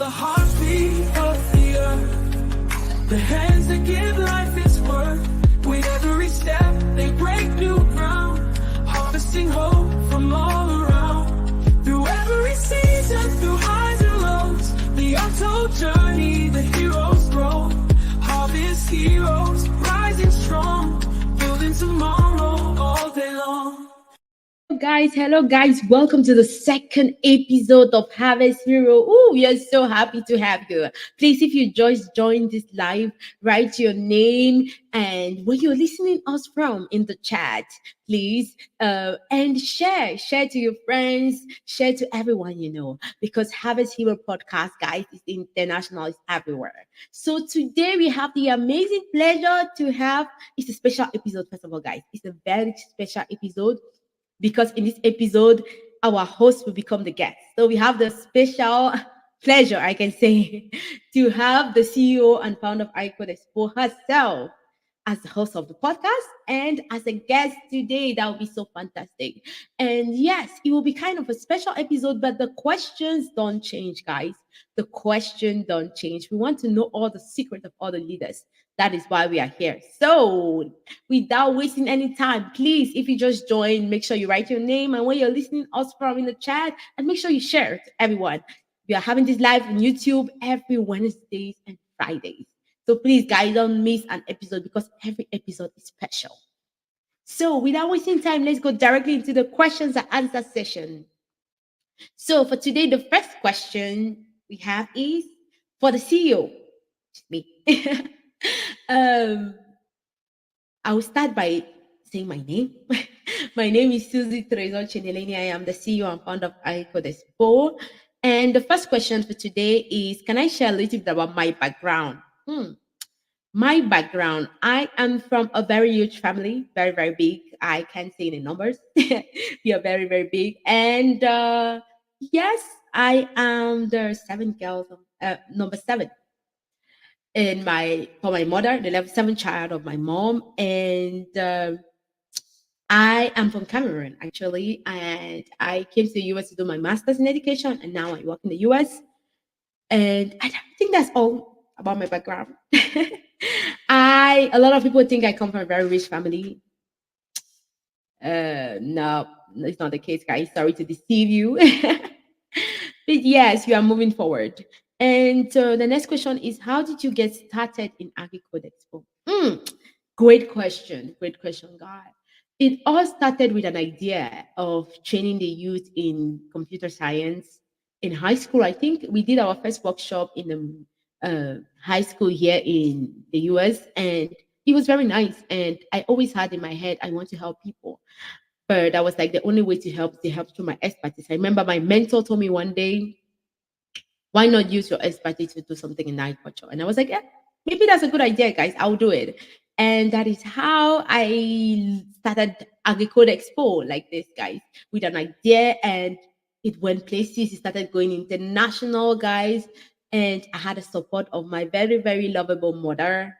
the heartbeat of the earth, the hands that give life its worth. With every step, they break new ground, harvesting hope from all around. Through every season, through highs and lows, the untold journey, the heroes grow. Harvest heroes, rising strong, building tomorrow all day long. Hello guys, welcome to the second episode of Harvest Hero. Oh, we are so happy to have you. Please, if you just joined this live, write your name and where you're listening us from in the chat, please. And share to your friends, share to everyone you know, because Harvest Hero podcast, guys, is international, it's everywhere. So today we have the amazing pleasure to have. It's a special episode. First of all, guys, it's a very special episode because in this episode, our host will become the guest. So we have the special pleasure, I can say, to have the CEO and founder of Agricodeexpo herself as the host of the podcast and as a guest today. That would be so fantastic. And yes, it will be kind of a special episode, but the questions don't change, guys. The question don't change. We want to know all the secrets of all the leaders. That is why we are here. So without wasting any time, please, if you just join, make sure you write your name and where you're listening us from in the chat, and make sure you share it to everyone. We are having this live on YouTube every Wednesdays and Fridays. So please, guys, don't miss an episode because every episode is special. So without wasting time, let's go directly into the questions and answer session. So for today, the first question we have is for the CEO. Me. um, I will start by saying my name. My name is Suzy Tresor. I am the CEO and founder of Agricodeexpo. And the first question for today is, can I share a little bit about my background? My background, I am from a very huge family, very, very big. I can't say any numbers. We are very, very big. And yes, I am the number seven for my mother, the seventh child of my mom. And I am from Cameroon, actually, and I came to the US to do my master's in education, and now I work in the US. And I think that's all about my background. A lot of people think I come from a very rich family. No, it's not the case, guys. Sorry to deceive you. But yes, we are moving forward. And the next question is, how did you get started in Agricodeexpo? Great question. Great question, guys. It all started with an idea of training the youth in computer science. In high school, I think we did our first workshop in the high school here in the US, and it was very nice. And I always had in my head, I want to help people. But that was like the only way to help through my expertise. I remember my mentor told me one day, why not use your expertise to do something in agriculture? And I was like, yeah, maybe that's a good idea, guys. I'll do it. And that is how I started Agricodeexpo like this, guys, with an idea, and it went places. It started going international, guys. And I had the support of my very, very lovable mother.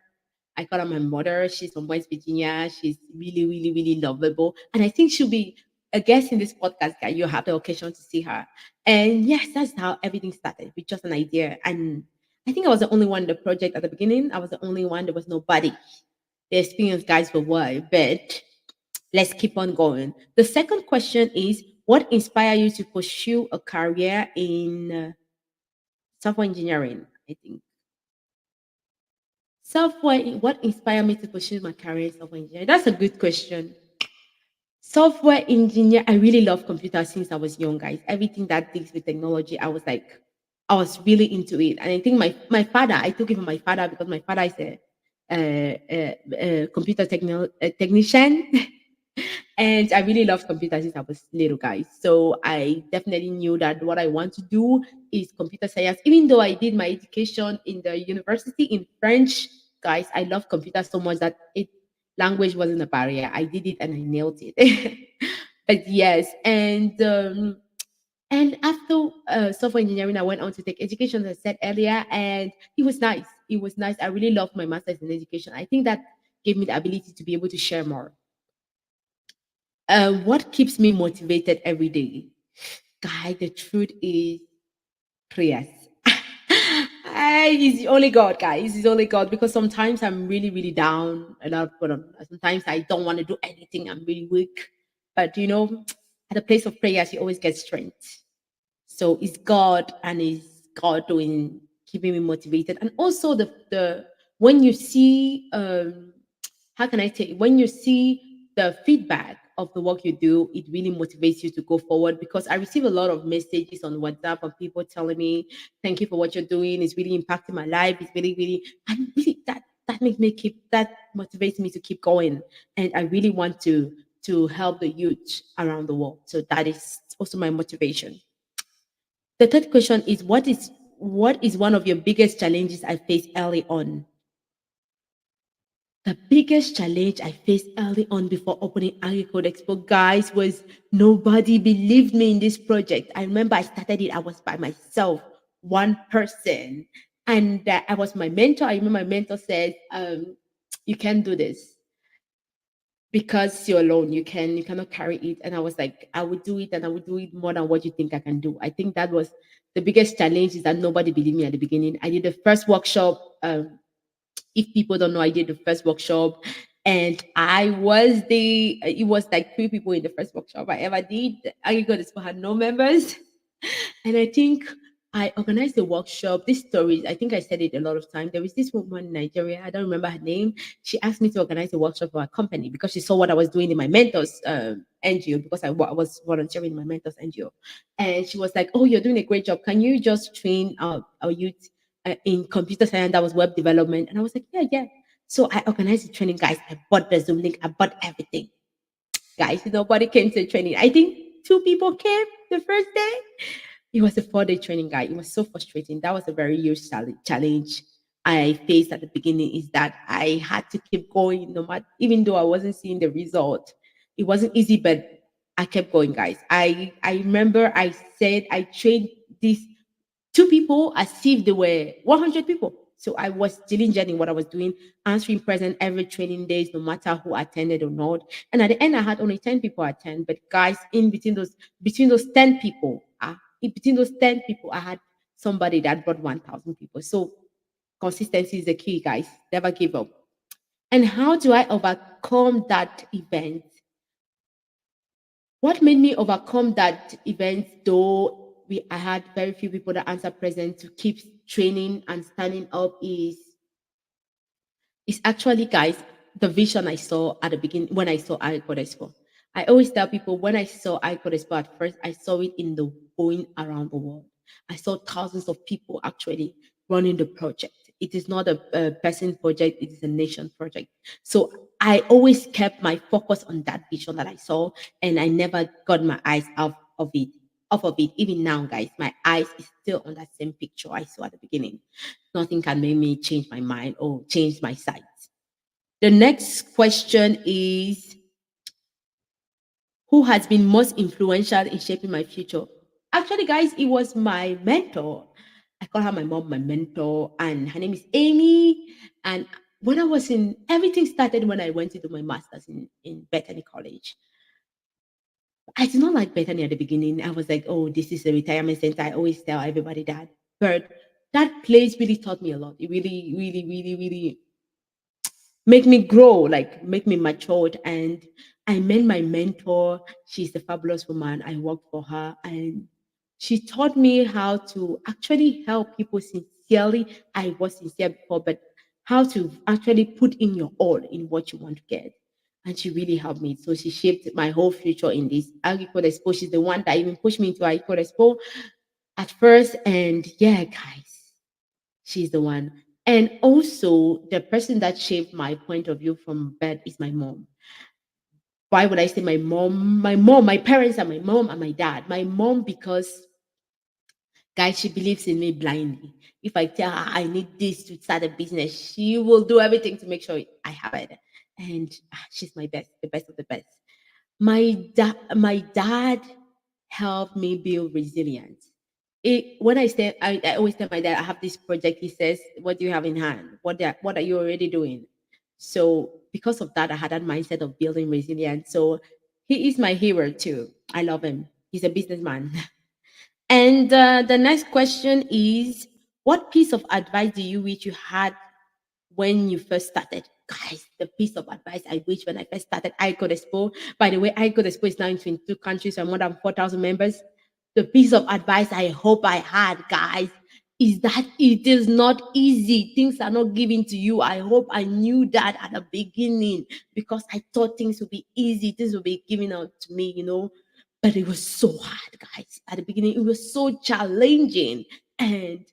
I call her my mother. She's from West Virginia. She's really, really, really lovable. And I think she'll be a guest in this podcast, guys. You'll have the occasion to see her. And yes, that's how everything started with just an idea. And I think I was the only one in the project at the beginning. I was the only one. There was nobody. The experienced guys were what? But let's keep on going. The second question is, what inspired you to pursue a career in software engineering? I think what inspired me to pursue my career in software engineering? That's a good question. Software engineer, I really love computers since I was young, guys. Everything that deals with technology, I was really into it. And I think my father, I took it from my father because my father is a computer technician. And I really love computers since I was little, guys. So I definitely knew that what I want to do is computer science. Even though I did my education in the university in French, guys, I love computers so much that language wasn't a barrier. I did it and I nailed it. But yes, and after software engineering, I went on to take education, as I said earlier, and it was nice. It was nice. I really loved my master's in education. I think that gave me the ability to be able to share more. What keeps me motivated every day? Guy, the truth is prayers. It's only God, guys. It's only God, because sometimes I'm really, really down, and sometimes I don't want to do anything. I'm really weak, but at the place of prayers, you always get strength. So it's God, and it's God doing, keeping me motivated. And also the when you see, how can I say, when you see the feedback of the work you do, it really motivates you to go forward, because I receive a lot of messages on WhatsApp of people telling me, thank you for what you're doing. It's really impacting my life. It's really, really, and really that makes me keep, that motivates me to keep going. And I really want to help the youth around the world. So that is also my motivation. The third question is, what is one of your biggest challenges I faced early on? The biggest challenge I faced early on before opening Agricodeexpo, guys, was nobody believed me in this project. I remember I started it, I was by myself, one person. And I was my mentor. I remember my mentor said, you can't do this because you're alone. You cannot carry it. And I was like, I would do it, and I would do it more than what you think I can do. I think that was the biggest challenge, is that nobody believed me at the beginning. I did the first workshop. If people don't know, I did the first workshop, and it was like three people in the first workshop I ever did. I got this had no members. And I think I organized a workshop. This story, I think I said it a lot of times. There was this woman in Nigeria, I don't remember her name. She asked me to organize a workshop for her company because she saw what I was doing in my mentor's NGO, because I was volunteering in my mentor's NGO. And she was like, oh, you're doing a great job. Can you just train our youth in computer science? That was web development. And I was like, yeah, yeah. So I organized the training, guys. I bought the Zoom link, I bought everything. Guys, nobody came to the training. I think two people came the first day. It was a 4-day training, guy. It was so frustrating. That was a very huge challenge I faced at the beginning, is that I had to keep going, no matter, even though I wasn't seeing the result. It wasn't easy, but I kept going, guys. I remember I said I trained these two people as if they were 100 people. So I was diligent in what I was doing, answering present every training days, no matter who attended or not. And at the end, I had only 10 people attend. But guys, in between those 10 people, in between those 10 people, I had somebody that brought 1,000 people. So consistency is the key, guys. Never give up. And how do I overcome that event? What made me overcome that event, though I had very few people that answer present to keep training and standing up, is actually, guys, the vision I saw at the beginning when I saw iCode Expo. I always tell people, when I saw iCode Expo at first, I saw it in the going around the world. I saw thousands of people actually running the project. It is not a person project, it is a nation project. So I always kept my focus on that vision that I saw, and I never got my eyes of it. Off of it. Even now, guys, my eyes is still on that same picture I saw at the beginning. Nothing can make me change my mind or change my sight. The next question is, who has been most influential in shaping my future? Actually, guys, it was my mentor. I call her my mom, my mentor, and her name is Amy. And when I was in, everything started when I went to do my master's in Bethany College. I did not like Bethany at the beginning. I was like, oh, this is a retirement center. I always tell everybody that. But that place really taught me a lot. It really, really, really, really make me grow, like make me matured. And I met my mentor. She's a fabulous woman. I worked for her, and she taught me how to actually help people sincerely. I was sincere before, but how to actually put in your all in what you want to get. And she really helped me. So she shaped my whole future in this Agricole Expo. She's the one that even pushed me into Agricole Expo at first. And yeah, guys, she's the one. And also, the person that shaped my point of view from birth is my mom. Why would I say my mom? My mom, my parents are my mom and my dad. My mom, because, guys, she believes in me blindly. If I tell her I need this to start a business, she will do everything to make sure I have it. And she's my best, the best of the best. My dad helped me build resilience. When I always tell my dad I have this project. He says, "What do you have in hand? What are you already doing?" So because of that, I had that mindset of building resilience. So he is my hero too. I love him. He's a businessman. And the next question is, What piece of advice do you wish you had when you first started? Guys, the piece of advice I wish when I first started iCodeexpo. By the way, iCodeexpo is now in 22 countries and more than 4,000 members. The piece of advice I hope I had, guys, is that it is not easy. Things are not given to you. I hope I knew that at the beginning because I thought things would be easy, things would be given out to me. But it was so hard, guys. At the beginning, it was so challenging. And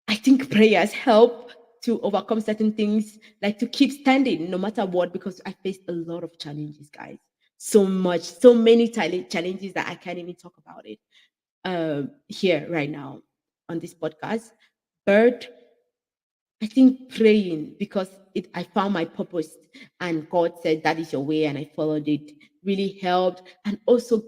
I think prayers help to overcome certain things, like to keep standing no matter what, because I faced a lot of challenges, guys. So much, so many challenges that I can't even talk about it here right now on this podcast. But I think praying, because I found my purpose and God said that is your way and I followed it, really helped. And also,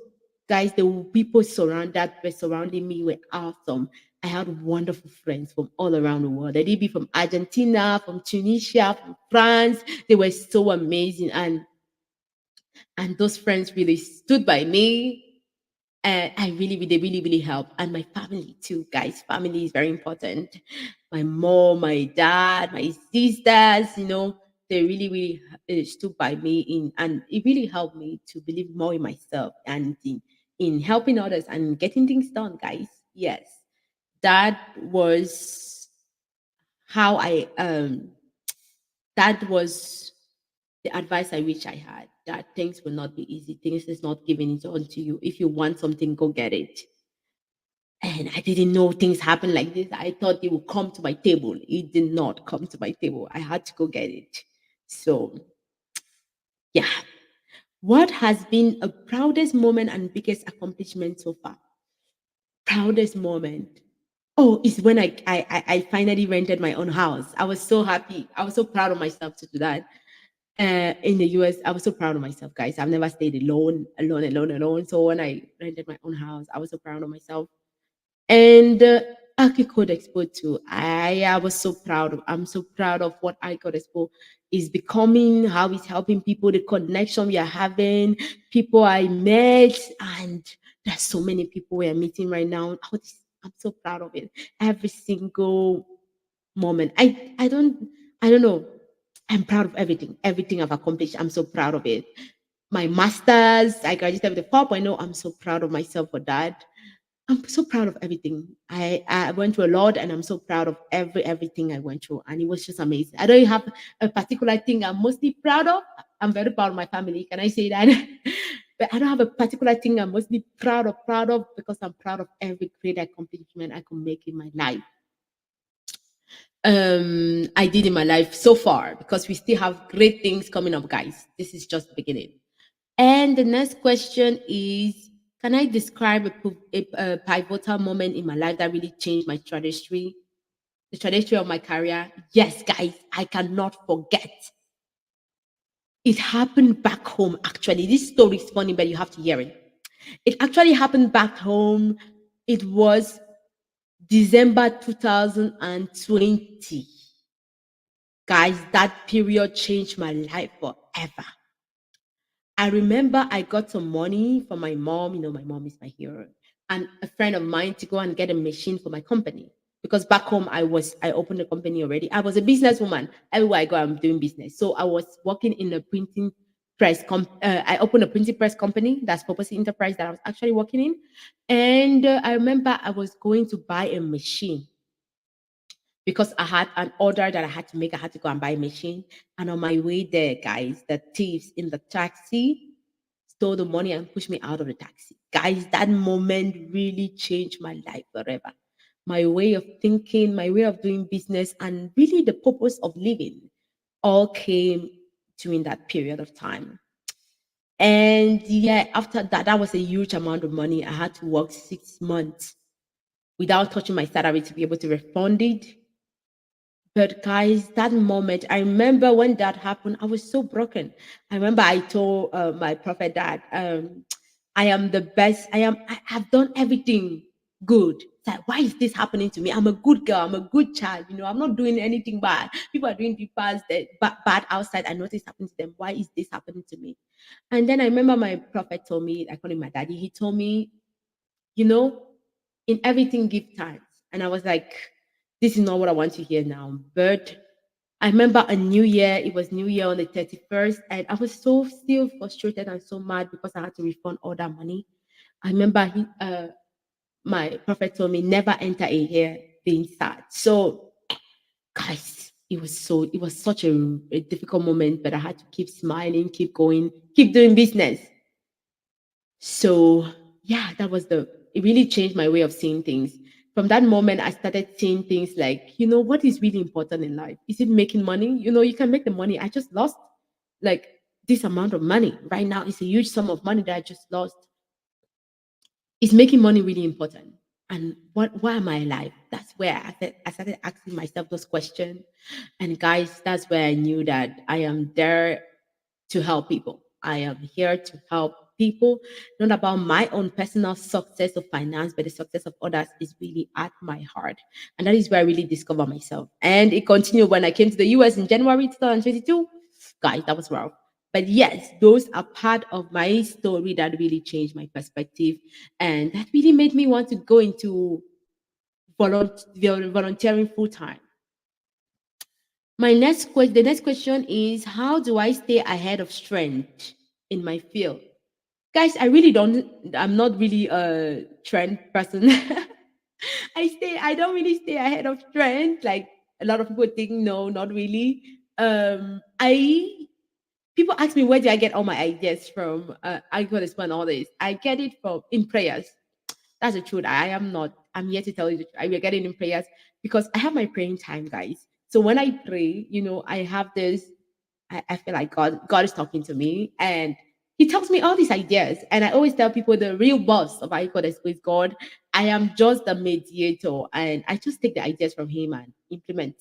guys, the people that were surrounding me were awesome. I had wonderful friends from all around the world. They did be from Argentina, from Tunisia, from France. They were so amazing. And those friends really stood by me, and they really, really help. And my family too, guys. Family is very important. My mom, my dad, my sisters, they really, really stood by me and it really helped me to believe more in myself and in helping others and getting things done, guys. Yes, that was how that was the advice I wish I had, that things will not be easy. Things is not given it unto you. If you want something, go get it. And I didn't know things happen like this. I thought it would come to my table. It did not come to my table. I had to go get it. So, yeah. What has been a proudest moment and biggest accomplishment so far? Proudest moment. Oh, it's when I finally rented my own house. I was so happy. I was so proud of myself to do that. In the US, I was so proud of myself, guys. I've never stayed alone, alone, alone, alone. So when I rented my own house, I was so proud of myself. And Agricodeexpo too. I was so proud of. I'm so proud of what Agricodeexpo is becoming, how it's helping people, the connection we are having, people I met, and there's so many people we are meeting right now. I'm so proud of it. Every single moment. I don't know. I'm proud of everything. Everything I've accomplished. I'm so proud of it. My masters, I graduated with a 4.0. I'm so proud of myself for that. I'm so proud of everything. I went through a lot and I'm so proud of everything I went through. And it was just amazing. I don't have a particular thing I'm mostly proud of. I'm very proud of my family. Can I say that? But I don't have a particular thing I'm mostly proud of because I'm proud of every great accomplishment I could make in my life. I did in my life so far, because we still have great things coming up, guys. This is just the beginning. And the next question is, can I describe a pivotal moment in my life that really changed my trajectory, the trajectory of my career? Yes, guys, I cannot forget. It happened back home, actually. This story is funny, but you have to hear it. It actually happened back home. It was December 2020. Guys, that period changed my life forever. I remember I got some money from my mom. My mom is my hero, and a friend of mine to go and get a machine for my company. Because back home, I opened a company already. I was a businesswoman. Everywhere I go, I'm doing business. So I was working in a printing press. I opened a printing press company. That's Purposely Enterprise that I was actually working in. And I remember I was going to buy a machine because I had an order that I had to make. I had to go and buy a machine. And on my way there, guys, the thieves in the taxi stole the money and pushed me out of the taxi. Guys, that moment really changed my life forever. My way of thinking, my way of doing business, and really the purpose of living all came during that period of time. And yeah, after that, that was a huge amount of money. I had to work 6 months without touching my salary to be able to refund it. But guys, that moment, I remember when that happened, I was so broken. I remember I told my prophet that I am the best. I have done everything good. It's like, why is this happening to me? I'm a good girl. I'm a good child. I'm not doing anything bad. People are doing bad outside. I notice happening to them. Why is this happening to me? And then I remember my prophet told me, I call him my daddy. He told me, you know, in everything, give thanks. And I was like, this is not what I want to hear now. But I remember a new year, it was New Year on the 31st, and I was so still frustrated and so mad because I had to refund all that money. I remember my prophet told me never enter a year being sad. So guys, it was such a difficult moment, but I had to keep smiling, keep going, keep doing business. So yeah, that was the it really changed my way of seeing things. From that moment, I started seeing things like, what is really important in life? Is it making money? You can make the money. I just lost like this amount of money right now. It's a huge sum of money that I just lost. Is making money really important? And why am I alive? That's where I started asking myself those questions. And guys, that's where I knew that I am there to help people. I am here to help people, not about my own personal success of finance, but the success of others is really at my heart. And that is where I really discover myself. And it continued when I came to the US in January 2022. Guys, that was rough. But yes, those are part of my story that really changed my perspective. And that really made me want to go into volunteering full time. The next question is, how do I stay ahead of trend in my field? Guys, I'm not really a trend person. I don't really stay ahead of trend. Like a lot of people think, no, not really. I People ask me where do I get all my ideas from. I got to spend all this. I get it from in prayers. That's the truth. I'm here to tell you the truth. I will get it in prayers because I have my praying time, guys. So when I pray, I have this, I feel like God is talking to me and he tells me all these ideas. And I always tell people the real boss of Agricodeexpo is God. I am just the mediator and I just take the ideas from him and implement.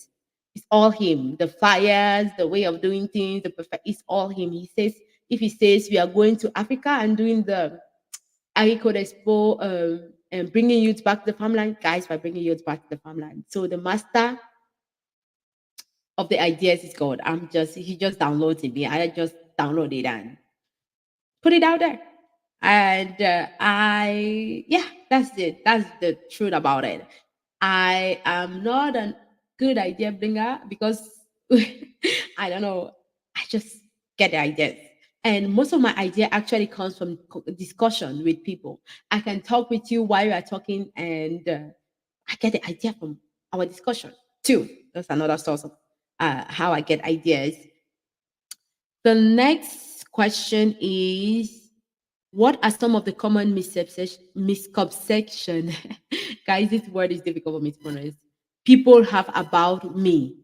It's all him. The flyers, the way of doing things, the perfect, it's all him. If he says we are going to Africa and doing the Agricodeexpo and bringing youth back to the farmland, guys, by bringing youth back to the farmland. So the master of the ideas is God. He just downloads it. I just download it and put it out there. And yeah, that's it. That's the truth about it. I am not a good idea bringer because I don't know. I just get the ideas. And most of my idea actually comes from discussion with people. I can talk with you while you are talking, and I get the idea from our discussion too. That's another source of how I get ideas. The next question is, what are some of the common misconception? Guys, this word is difficult for me to pronounce. People have about me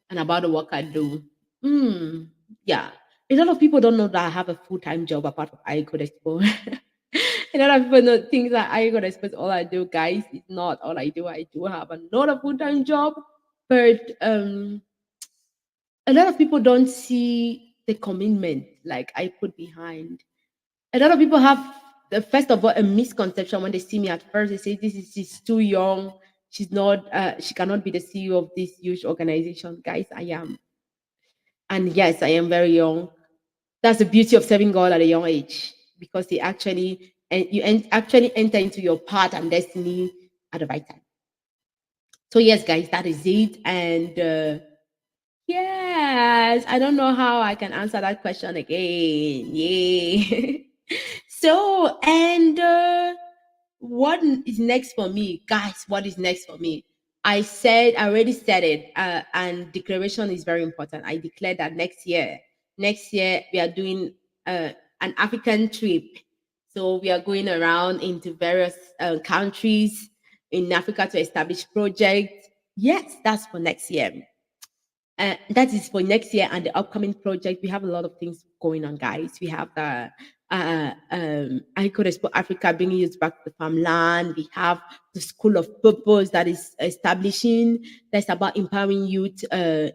and about the work I do. Hmm. Yeah. A lot of people don't know that I have a full-time job apart from I Code Expo. A lot of people know things that I Code Expo is all I do. Guys, it's not all I do. I do have another full-time job. But a lot of people don't see the commitment like I put behind. A lot of people have first of all a misconception when they see me at first. They say she's too young. She cannot be the CEO of this huge organization. Guys, I am. And yes, I am very young. That's the beauty of serving God at a young age because they actually and actually enter into your path and destiny at the right time. So yes, guys, that is it. And yes, I don't know how I can answer that question again. Yay. So, and what is next for me? Guys, what is next for me? I already said it, and declaration is very important. I declared that next year we are doing an African trip. So we are going around into various countries in Africa to establish projects. Yes, that's for next year. That is for next year and the upcoming project. We have a lot of things going on, guys. We have the I could Expo Africa bringing youth back to the farmland. We have the School of Purpose that is establishing that's about empowering youth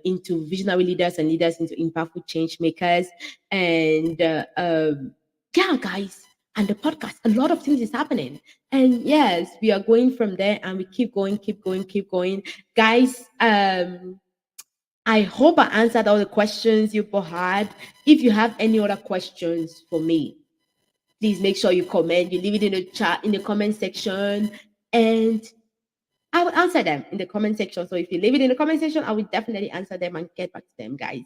into visionary leaders and leaders into impactful change makers. And yeah, guys, and the podcast, a lot of things is happening. And yes, we are going from there and we keep going, keep going, keep going. Guys, I hope I answered all the questions you both had. If you have any other questions for me, please make sure you comment. You leave it in the chat, in the comment section. And I will answer them in the comment section. So if you leave it in the comment section, I will definitely answer them and get back to them, guys.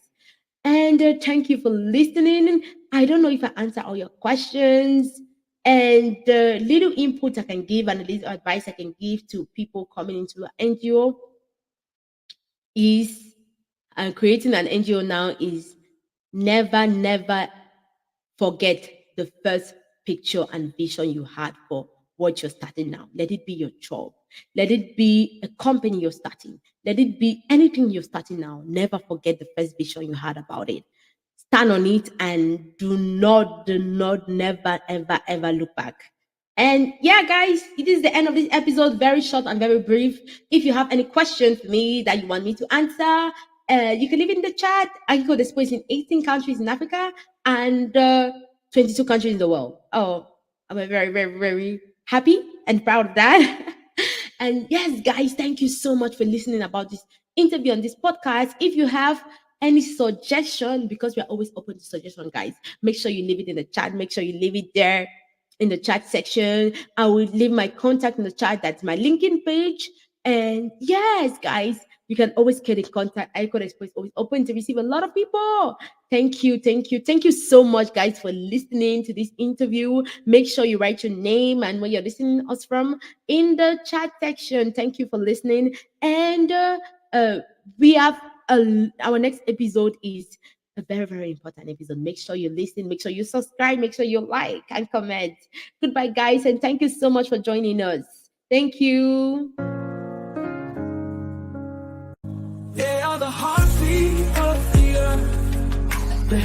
And thank you for listening. I don't know if I answer all your questions. And the little input I can give and the little advice I can give to people coming into an NGO is, and creating an NGO now is, never, never forget the first picture and vision you had for what you're starting now. Let it be your job. Let it be a company you're starting. Let it be anything you're starting now. Never forget the first vision you had about it. Stand on it and do not, never, ever, ever look back. And yeah, guys, it is the end of this episode. Very short and very brief. If you have any questions for me that you want me to answer, you can leave it in the chat. Agricodeexpo is in 18 countries in Africa and 22 countries in the world. Oh, I'm very, very, very happy and proud of that. And yes, guys, thank you so much for listening about this interview on this podcast. If you have any suggestion, because we are always open to suggestion, guys, make sure you leave it in the chat. Make sure you leave it there in the chat section. I will leave my contact in the chat. That's my LinkedIn page. And yes, guys, you can always get in contact. Agricodeexpo is always open to receive a lot of people. Thank you, thank you, thank you so much, guys, for listening to this interview. Make sure you write your name and where you're listening us from in the chat section. Thank you for listening. And we have our next episode is a very, very important episode. Make sure you listen, make sure you subscribe, make sure you like and comment. Goodbye, guys, and thank you so much for joining us. Thank you. They are the heartbeat of the earth. The